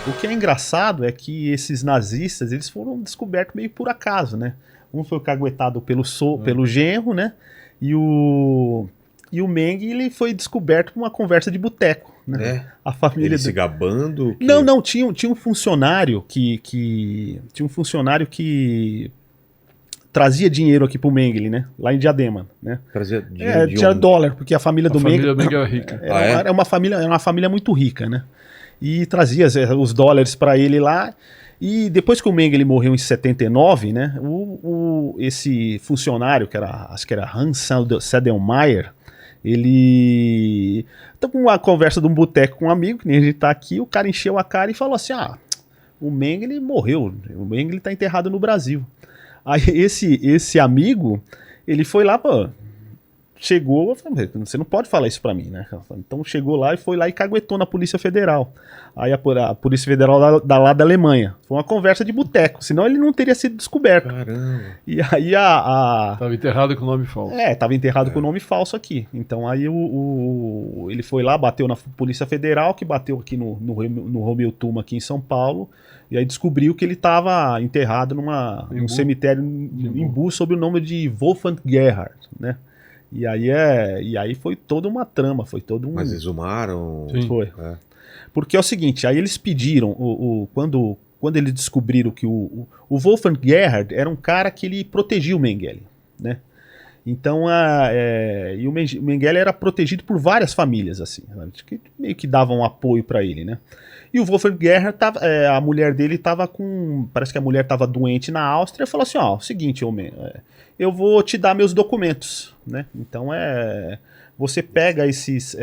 O que é engraçado é que esses nazistas, eles foram descobertos meio por acaso, né? Um foi caguetado pelo genro, né? E o Meng, ele foi descoberto por uma conversa de boteco, né? É. A família Ele se gabando? Que... Não, tinha um funcionário tinha um funcionário que trazia dinheiro aqui pro Mengele, né? Lá em Diadema, né? Trazia dinheiro de tinha onde? dólar, porque a família do Mengele... A família Mengele era rica. Era uma família muito rica, né? E trazia os dólares para ele lá. E depois que o Mengele morreu em 79, né? Esse funcionário, acho que era Hans Sedelmaier, ele... Então, com uma conversa de um boteco com um amigo, que nem a gente tá aqui, o cara encheu a cara e falou assim, o Mengele morreu, o Mengele tá enterrado no Brasil. Aí esse amigo, ele foi lá, pô, chegou, falei, você não pode falar isso pra mim, né? Então chegou lá e foi lá e caguetou na Polícia Federal. Aí a Polícia Federal lá da Alemanha. Foi uma conversa de boteco, senão ele não teria sido descoberto. Caramba. E aí Tava enterrado com o nome falso. Tava enterrado com o nome falso aqui. Então aí ele foi lá, bateu na Polícia Federal, que bateu aqui no Romeu Tuma aqui em São Paulo, e aí descobriu que ele estava enterrado num cemitério em Imbu sob o nome de Wolfgang Gerhard, né? E aí foi toda uma trama, foi todo um... Mas exumaram? Sim. Foi. Porque é o seguinte, aí eles pediram, quando eles descobriram que o Wolfgang Gerhard era um cara que ele protegia o Mengele, né? Então, e o Mengele era protegido por várias famílias, assim, que meio que davam apoio para ele, né? E o Wolfgang Gerhard, a mulher dele estava parece que a mulher estava doente na Áustria, e falou assim, seguinte, homem, eu vou te dar meus documentos, né? Então, você pega esses,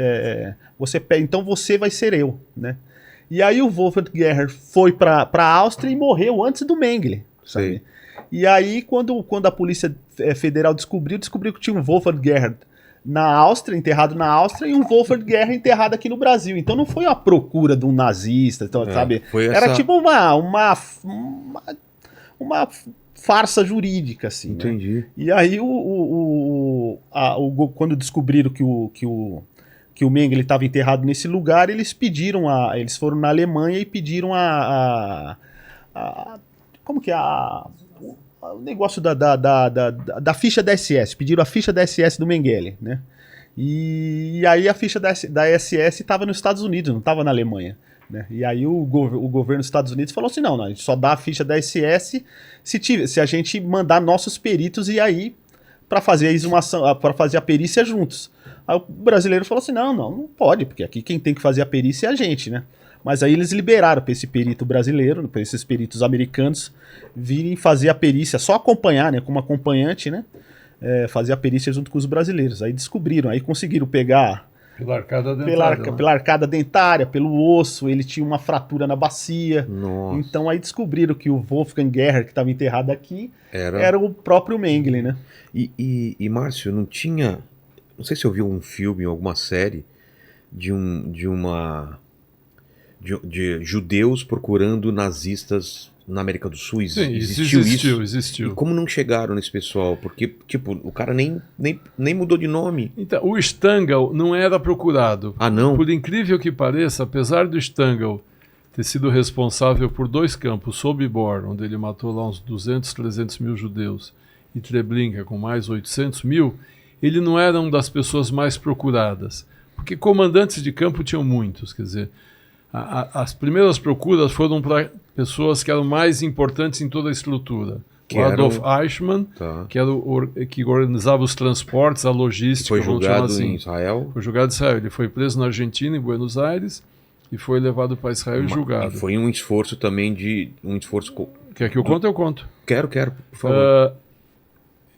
então você vai ser eu, né? E aí o Wolfgang Gerhard foi para a Áustria e morreu antes do Mengele, sabe? Sim. E aí, quando a Polícia Federal descobriu que tinha um Wolfgang Gerhard na Áustria, enterrado na Áustria, e um Wolfgang Gerhard enterrado aqui no Brasil. Então não foi a procura de um nazista, então, sabe? Era tipo uma farsa jurídica, assim. Entendi. Né? E aí, quando descobriram que o Mengele estava enterrado nesse lugar, eles foram na Alemanha e pediram como que é o negócio da ficha da SS, pediram a ficha da SS do Mengele, né? E aí a ficha da SS estava nos Estados Unidos, não estava na Alemanha, né? E aí o governo dos Estados Unidos falou assim, não, a gente só dá a ficha da SS se a gente mandar nossos peritos e aí para fazer a exumação, para fazer a perícia juntos. Aí o brasileiro falou assim, não pode, porque aqui quem tem que fazer a perícia é a gente, né? Mas aí eles liberaram para esse perito brasileiro, para esses peritos americanos, virem fazer a perícia, só acompanhar, né, como acompanhante, né, fazer a perícia junto com os brasileiros. Aí descobriram, aí conseguiram pegar pela arcada dentária, pela arcada dentária, pelo osso, ele tinha uma fratura na bacia. Nossa. Então aí descobriram que o Wolfgang Gerhard, que estava enterrado aqui, era o próprio Mengele, né? E Márcio, não sei se eu vi um filme, alguma série de judeus procurando nazistas na América do Sul. Sim, existiu isso? Existiu. E como não chegaram nesse pessoal? Porque, tipo, o cara nem mudou de nome. Então, o Stangl não era procurado. Ah, não? Por incrível que pareça, apesar do Stangl ter sido responsável por 2 campos, Sobibor, onde ele matou lá uns 200, 300 mil judeus, e Treblinka com mais 800 mil, ele não era uma das pessoas mais procuradas. Porque comandantes de campo tinham muitos, quer dizer... As primeiras procuras foram para pessoas que eram mais importantes em toda a estrutura. O Adolf Eichmann, que era que organizava os transportes, a logística. Foi julgado em Israel? Foi julgado em Israel. Ele foi preso na Argentina, em Buenos Aires, e foi levado para Israel e julgado. E foi um esforço também Quer que eu conte? Eu conto. Quero, por favor.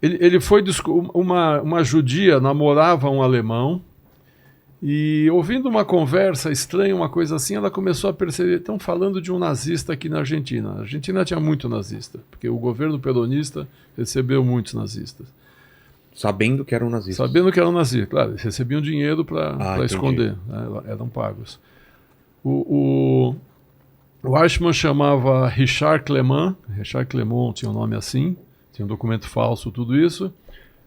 Ele foi... Uma judia namorava um alemão, e ouvindo uma conversa estranha, uma coisa assim, ela começou a perceber, estão falando de um nazista aqui na Argentina. A Argentina tinha muito nazista, porque o governo peronista recebeu muitos nazistas. Sabendo que eram nazistas. Sabendo que eram nazistas, claro, eles recebiam dinheiro para esconder, né, eram pagos. O Eichmann chamava Richard Clement tinha um nome assim, tinha um documento falso, tudo isso.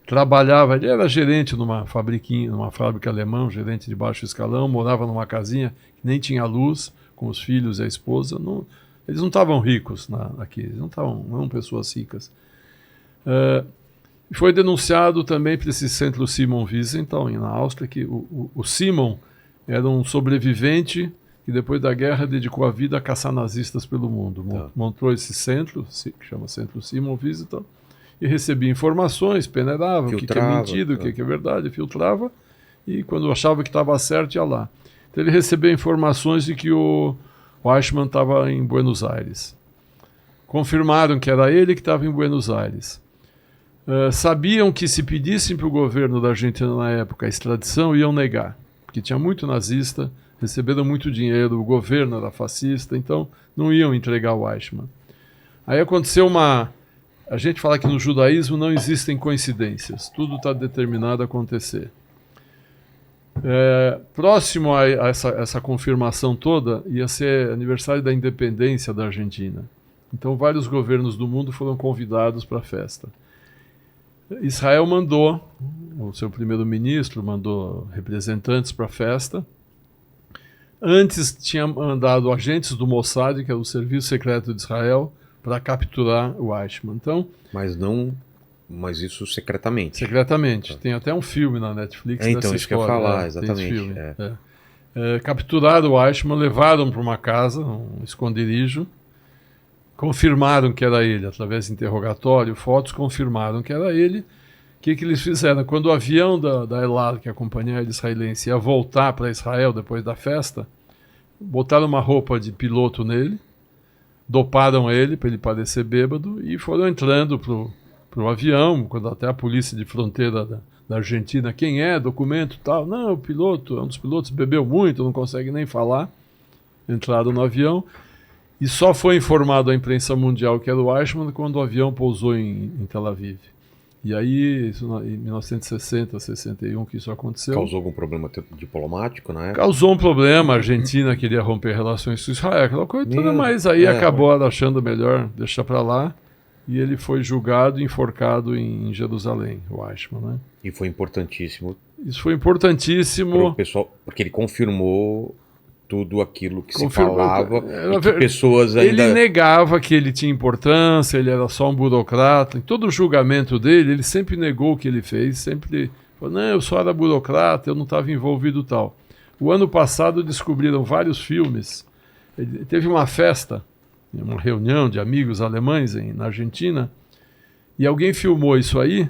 Trabalhava, ele era gerente numa fábrica alemã, gerente de baixo escalão, morava numa casinha que nem tinha luz, com os filhos e a esposa. Eles não estavam ricos aqui, eles não eram pessoas ricas. Foi denunciado também por esse centro Simon Wiesenthal, na Áustria, que o Simon era um sobrevivente que depois da guerra dedicou a vida a caçar nazistas pelo mundo. Montou esse centro, que chama Centro Simon Wiesenthal, e recebia informações, peneirava o que é mentira, o que é verdade, filtrava, e quando achava que estava certo, ia lá. Então ele recebeu informações de que o Eichmann estava em Buenos Aires. Confirmaram que era ele que estava em Buenos Aires. Sabiam que se pedissem para o governo da Argentina na época a extradição, iam negar, porque tinha muito nazista, receberam muito dinheiro, o governo era fascista, então não iam entregar o Eichmann. Aí aconteceu a gente fala que no judaísmo não existem coincidências, tudo está determinado a acontecer. Próximo a essa confirmação toda, ia ser aniversário da independência da Argentina. Então vários governos do mundo foram convidados para a festa. Israel mandou, o seu primeiro-ministro mandou representantes para a festa. Antes tinha mandado agentes do Mossad, que é o Serviço Secreto de Israel, para capturar o Eichmann. Então, mas isso secretamente. Secretamente. Tem até um filme na Netflix dessa então, isso que eu ia falar, exatamente. Capturaram o Eichmann, levaram para uma casa, um esconderijo, confirmaram que era ele, através de interrogatório, fotos, confirmaram que era ele. O que eles fizeram? Quando o avião da El Al, que é a companhia aérea israelense, ia voltar para Israel depois da festa, botaram uma roupa de piloto nele, doparam ele para ele parecer bêbado e foram entrando para o avião, quando até a polícia de fronteira da Argentina, quem é, documento tal, não, o piloto, um dos pilotos bebeu muito, não consegue nem falar, entraram no avião. E só foi informado à imprensa mundial que era o Eichmann quando o avião pousou em Tel Aviv. E aí, isso em 1960, 61, que isso aconteceu. Causou algum problema diplomático na época? Causou um problema, a Argentina queria romper relações com Israel, aquela coisa toda, mas aí acabou achando melhor deixar para lá. E ele foi julgado e enforcado em Jerusalém, o Eichmann, né? E foi importantíssimo. Isso foi importantíssimo. Para o pessoal, porque ele confirmou tudo aquilo que se falava e que pessoas ainda... Ele negava que ele tinha importância, ele era só um burocrata. Em todo o julgamento dele, ele sempre negou o que ele fez, sempre falou, não, eu só era burocrata, eu não estava envolvido tal. O ano passado descobriram vários filmes. Teve uma festa, uma reunião de amigos alemães na Argentina, e alguém filmou isso aí,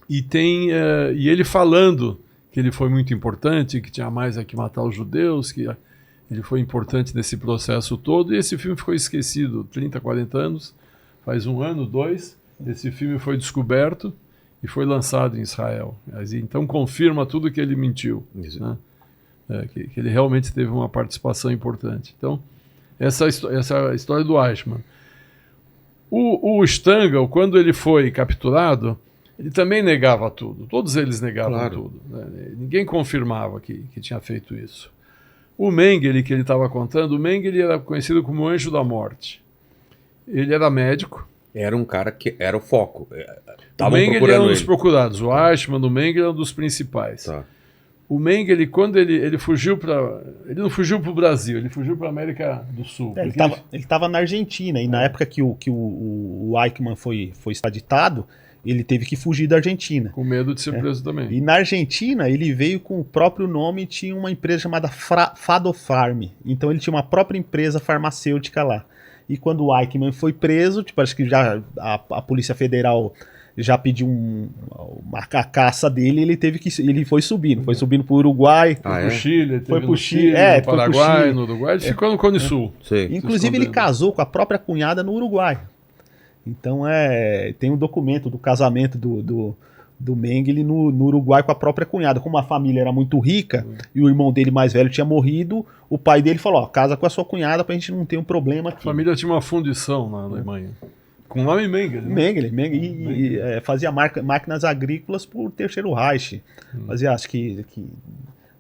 e ele falando que ele foi muito importante, que tinha mais que matar os judeus, que ele foi importante nesse processo todo, e esse filme ficou esquecido 30, 40 anos, faz 1 ano, 2, esse filme foi descoberto e foi lançado em Israel. Então confirma tudo que ele mentiu, né? Que ele realmente teve uma participação importante. Então, essa é a história do Eichmann. O Stangl, quando ele foi capturado, ele também negava tudo. Todos eles negavam tudo, né? Ninguém confirmava que tinha feito isso. O Mengele, que ele estava contando, o Mengele era conhecido como o Anjo da Morte. Ele era médico. Era um cara que era o foco. O Mengele era um dos procurados. O Eichmann, o Mengele era um dos principais. Tá. O Mengele, quando ele fugiu para... Ele não fugiu para o Brasil, ele fugiu para a América do Sul. Ele estava na Argentina, e na época que o Eichmann foi extraditado, ele teve que fugir da Argentina. Com medo de ser preso também. E na Argentina, ele veio com o próprio nome e tinha uma empresa chamada Fadofarm. Então ele tinha uma própria empresa farmacêutica lá. E quando o Eichmann foi preso, acho que já a Polícia Federal já pediu a caça dele, ele foi subindo pro Uruguai. Foi pro Chile, foi pro Chile, no Paraguai, no Uruguai, ele ficou no Cone Sul. Inclusive ele casou com a própria cunhada no Uruguai. Então tem um documento do casamento do Mengele no Uruguai com a própria cunhada. Como a família era muito rica e o irmão dele mais velho tinha morrido, o pai dele falou, casa com a sua cunhada pra gente não ter um problema aqui. A família tinha uma fundição na Alemanha. Com o nome Mengele. Né? Mengele. Fazia máquinas agrícolas pro Terceiro Reich. Fazia, acho que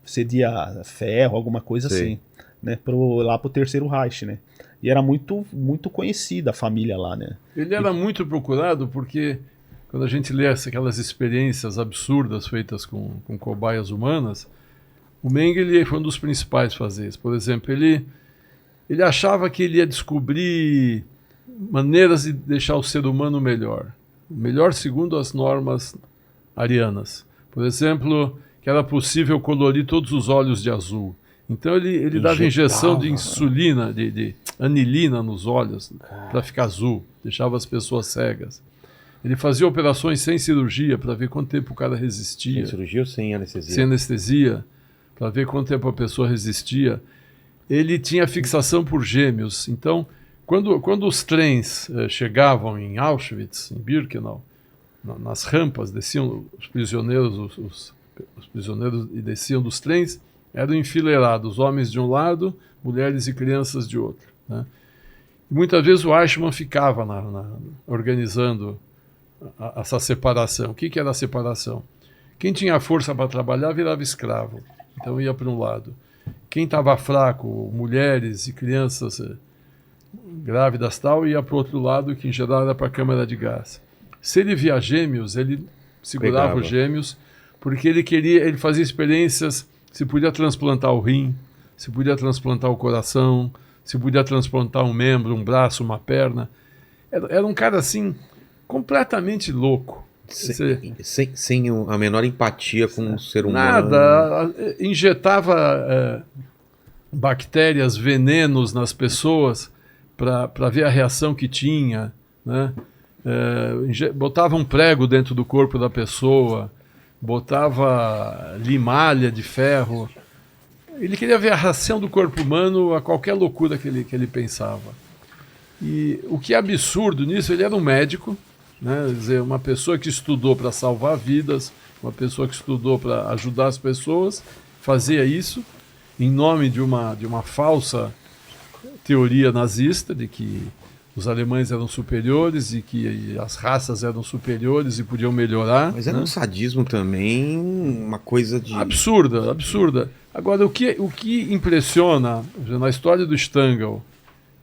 cedia ferro, alguma coisa assim, né? Lá pro Terceiro Reich, né? E era muito, muito conhecida a família lá, né? Ele era muito procurado porque quando a gente lê aquelas experiências absurdas feitas com cobaias humanas, o Mengele foi um dos principais a fazer isso. Por exemplo, ele Ele achava que ele ia descobrir maneiras de deixar o ser humano melhor segundo as normas arianas. Por exemplo, que era possível colorir todos os olhos de azul. Então ele dava injeção de insulina, de anilina nos olhos para ficar azul, deixava as pessoas cegas. Ele fazia operações sem cirurgia para ver quanto tempo o cara resistia. Sem cirurgia ou sem anestesia? Sem anestesia, para ver quanto tempo a pessoa resistia. Ele tinha fixação por gêmeos. Então, quando os trens chegavam em Auschwitz, em Birkenau, nas rampas, desciam os prisioneiros, os prisioneiros e desciam dos trens, eram enfileirados, homens de um lado, mulheres e crianças de outro, né? E muitas vezes o Eichmann ficava organizando essa separação. O que era a separação? Quem tinha força para trabalhar virava escravo, então ia para um lado. Quem estava fraco, mulheres e crianças grávidas tal, ia para o outro lado, que em geral era para a câmara de gás. Se ele via gêmeos, ele segurava os gêmeos, porque ele fazia experiências, se podia transplantar o rim, se podia transplantar o coração, se podia transplantar um membro, um braço, uma perna. Era um cara assim, completamente louco. Sem a menor empatia com o ser humano. Nada. Injetava bactérias, venenos nas pessoas para ver a reação que tinha, né? Botava um prego dentro do corpo da pessoa, botava limalha de ferro. Ele queria ver a reação do corpo humano a qualquer loucura que ele pensava. E o que é absurdo nisso, ele era um médico, né? Quer dizer, uma pessoa que estudou para salvar vidas, uma pessoa que estudou para ajudar as pessoas, fazia isso em nome de uma falsa teoria nazista de que os alemães eram superiores e que as raças eram superiores e podiam melhorar. Mas era um sadismo também, uma coisa de... Absurda. Agora, o que impressiona na história do Stangl,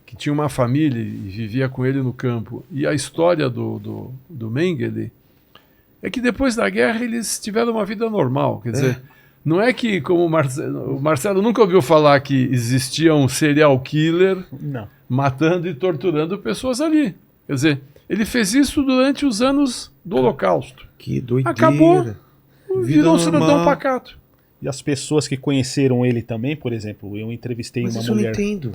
que tinha uma família e vivia com ele no campo, e a história do Mengele, é que depois da guerra eles tiveram uma vida normal. Quer dizer, não é que, como o Marcelo nunca ouviu falar que existia um serial killer matando e torturando pessoas ali. Quer dizer, ele fez isso durante os anos do Holocausto. Que doideira. Acabou, virou um cidadão pacato. E as pessoas que conheceram ele também, por exemplo, eu entrevistei uma mulher... Mas isso eu não entendo.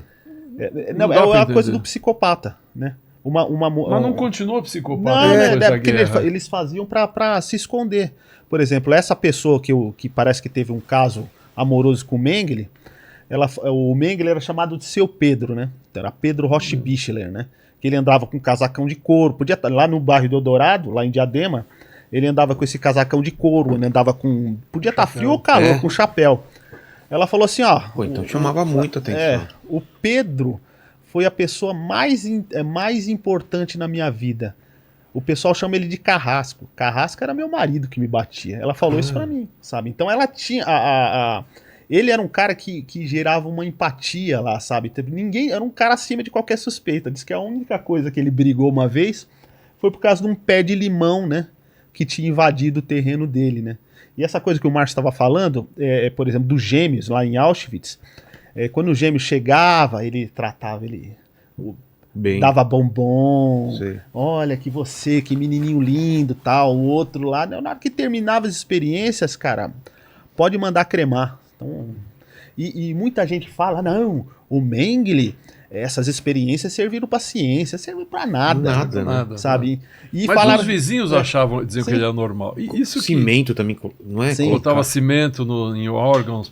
É a coisa do psicopata, né? Mas não continua psicopata. Porque eles faziam para se esconder. Por exemplo, essa pessoa que parece que teve um caso amoroso com o Mengele, o Mengele era chamado de Seu Pedro, né? Era Pedro Roche-Bichler, né? Que ele andava com casacão de couro, podia estar lá no bairro do Eldorado, lá em Diadema, ele andava com esse casacão de couro, ele andava com... Podia estar frio ou calor, com chapéu. Ela falou assim, ó... Pô, então chamava muita atenção. O Pedro foi a pessoa mais importante na minha vida. O pessoal chama ele de Carrasco. Carrasco era meu marido que me batia. Ela falou isso pra mim, sabe? Então ela tinha... Ele era um cara que gerava uma empatia lá, sabe? Ninguém... Era um cara acima de qualquer suspeita. Diz que a única coisa que ele brigou uma vez foi por causa de um pé de limão, né? Que tinha invadido o terreno dele, né? E essa coisa que o Márcio estava falando, por exemplo, dos gêmeos lá em Auschwitz, quando o gêmeo chegava, ele tratava ele... Dava bombom, olha que menininho lindo, tal, o outro lá, na hora que terminava as experiências, cara, pode mandar cremar. Então, e muita gente fala, não, o Mengele, essas experiências serviram para ciência, serviram para nada, sabe? E mas os vizinhos diziam que ele era normal. E isso cimento também, não é? Botava cimento em órgãos.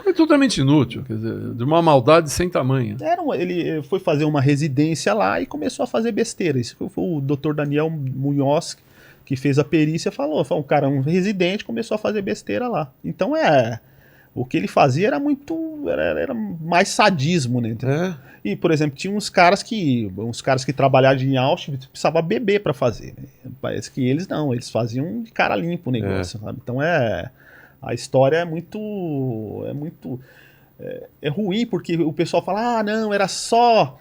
Foi totalmente inútil, quer dizer, de uma maldade sem tamanho. Ele foi fazer uma residência lá e começou a fazer besteira. Isso foi o Dr. Daniel Munhoz, que fez a perícia, falou, um cara, um residente, começou a fazer besteira lá. Então o que ele fazia era era mais sadismo, né? E, por exemplo, tinha uns caras que trabalhavam em Auschwitz precisavam beber para fazer. Parece que eles não, eles faziam de cara limpo o negócio, sabe? Então a história é muito ruim, porque o pessoal fala, não, era só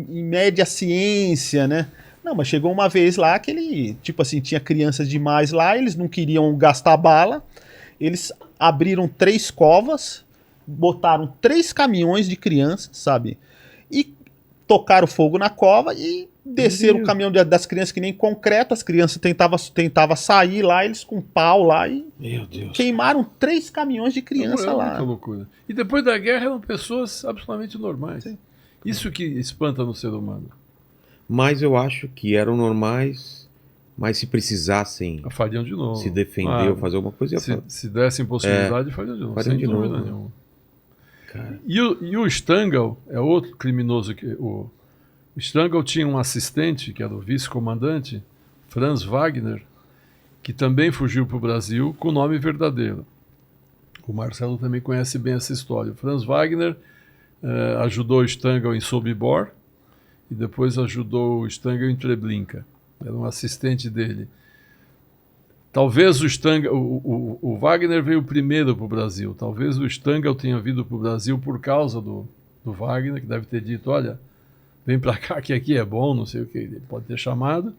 em média ciência, né? Não, mas chegou uma vez lá que ele, tipo assim, tinha crianças demais lá, eles não queriam gastar bala, eles abriram 3 covas, botaram 3 caminhões de crianças, sabe? E tocaram fogo na cova e desceram o caminhão das crianças que nem concreto. As crianças tentavam sair lá, eles com pau lá e Meu Deus. queimaram 3 caminhões de criança lá. Muita loucura. E depois da guerra eram pessoas absolutamente normais. Sim. Isso que espanta no ser humano. Mas eu acho que eram normais, mas se precisassem Fariam de novo. se defender Claro. ou fazer alguma coisa, ia fazer. Se dessem possibilidade, fariam de novo. fariam Sem de dúvida novo. nenhuma. Cara, E o Stangl é outro criminoso. O Stangl tinha um assistente, que era o vice-comandante, Franz Wagner, que também fugiu para o Brasil com o nome verdadeiro. O Marcelo também conhece bem essa história. O Franz Wagner ajudou o Stangl em Sobibor e depois ajudou o Stangl em Treblinka. Era um assistente dele. Talvez o Stangl, o Wagner veio primeiro para o Brasil. Talvez o Stangl tenha vindo para o Brasil por causa do Wagner, que deve ter dito, olha, vem para cá que aqui é bom, não sei o que, ele pode ter chamado.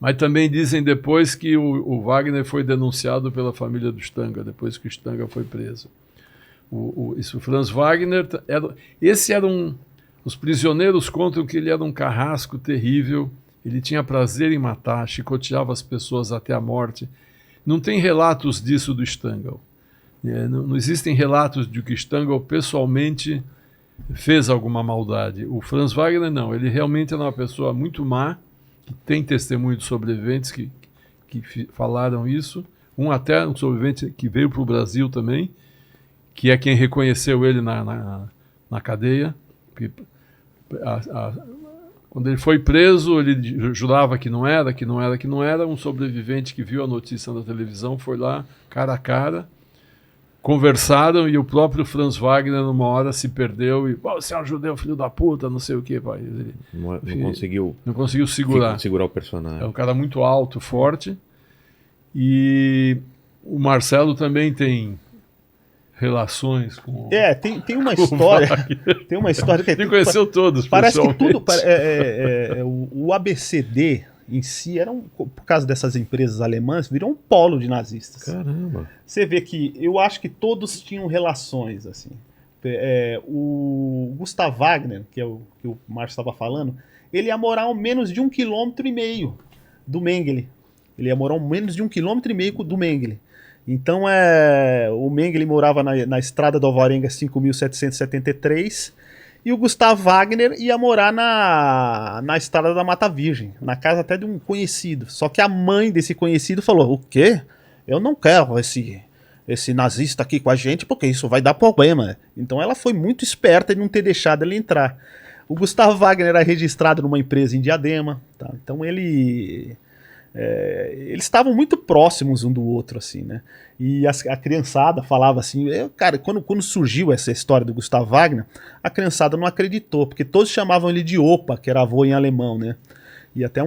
Mas também dizem depois que o Wagner foi denunciado pela família do Stangl, depois que o Stangl foi preso. O Franz Wagner, os prisioneiros contam que ele era um carrasco terrível, ele tinha prazer em matar, chicoteava as pessoas até a morte. Não tem relatos disso do Stangl. Não existem relatos de que Stangl pessoalmente fez alguma maldade. O Franz Wagner não, ele realmente era uma pessoa muito má, que tem testemunho de sobreviventes que falaram isso. Até um sobrevivente que veio para o Brasil também, que é quem reconheceu ele na cadeia. Quando ele foi preso, ele jurava que não era. Um sobrevivente que viu a notícia na televisão foi lá, cara a cara, conversaram e o próprio Franz Wagner, numa hora, se perdeu e, você é um judeu, filho da puta, não sei o que. Ele não conseguiu segurar. Segurar o personagem. É um cara muito alto, forte. E o Marcelo também tem relações com... Tem uma história. Tem uma história que Ele conheceu todos, parece que pessoalmente. tudo. O ABCD em si por causa dessas empresas alemãs, virou um polo de nazistas. Caramba. Você vê que eu acho que todos tinham relações, assim. O Gustav Wagner, que é o que o Márcio estava falando, ele ia morar a menos de 1,5 km do Mengele. Ele ia morar a menos de 1,5 km do Mengele. Então, o Mengele morava na estrada do Alvarenga 5.773 e o Gustav Wagner ia morar na estrada da Mata Virgem, na casa até de um conhecido. Só que a mãe desse conhecido falou, o quê? Eu não quero esse nazista aqui com a gente, porque isso vai dar problema. Então ela foi muito esperta em não ter deixado ele entrar. O Gustav Wagner era registrado numa empresa em Diadema, tá? Então eles estavam muito próximos um do outro, assim, né? E a criançada falava assim, cara, quando surgiu essa história do Gustav Wagner, a criançada não acreditou, porque todos chamavam ele de Opa, que era avô em alemão, né? E até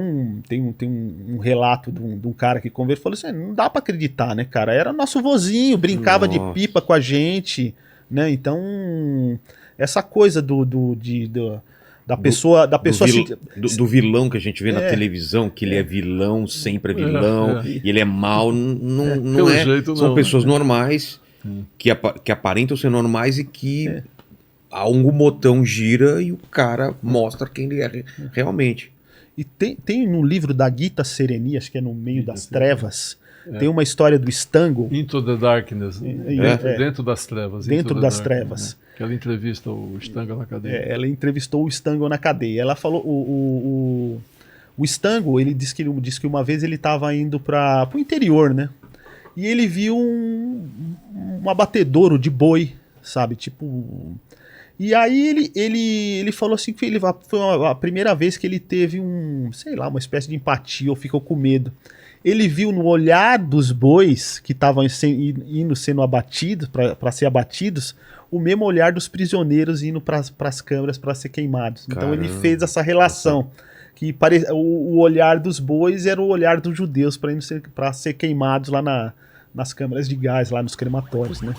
tem um relato de um cara que conversou, falou assim, não dá pra acreditar, né, cara? Era nosso vozinho, brincava de pipa com a gente, né? Então, essa coisa da pessoa do vilão que a gente vê na televisão, que ele é vilão, sempre é vilão, e ele é mau, não é. São pessoas normais que aparentam ser normais e que algum botão gira e o cara mostra quem ele é realmente. E tem no livro da Gita Sereni, acho que é No Meio das Trevas, tem uma história do Stangl. Into the Darkness. Dentro das trevas. Dentro das trevas. Né? Que ela entrevista o Stangl na cadeia. Ela entrevistou o Stangl na cadeia. Ela falou, o Stangl, ele disse que uma vez ele estava indo para o interior, né? E ele viu um abatedouro de boi, sabe? Tipo... E aí ele falou assim que foi a primeira vez que ele teve uma espécie de empatia ou ficou com medo. Ele viu no olhar dos bois que estavam indo sendo abatidos, para ser abatidos, o mesmo olhar dos prisioneiros indo para as câmaras para ser queimados. Então ele fez essa relação, que o olhar dos bois era o olhar dos judeus para ser queimados lá nas câmaras de gás, lá nos crematórios, né?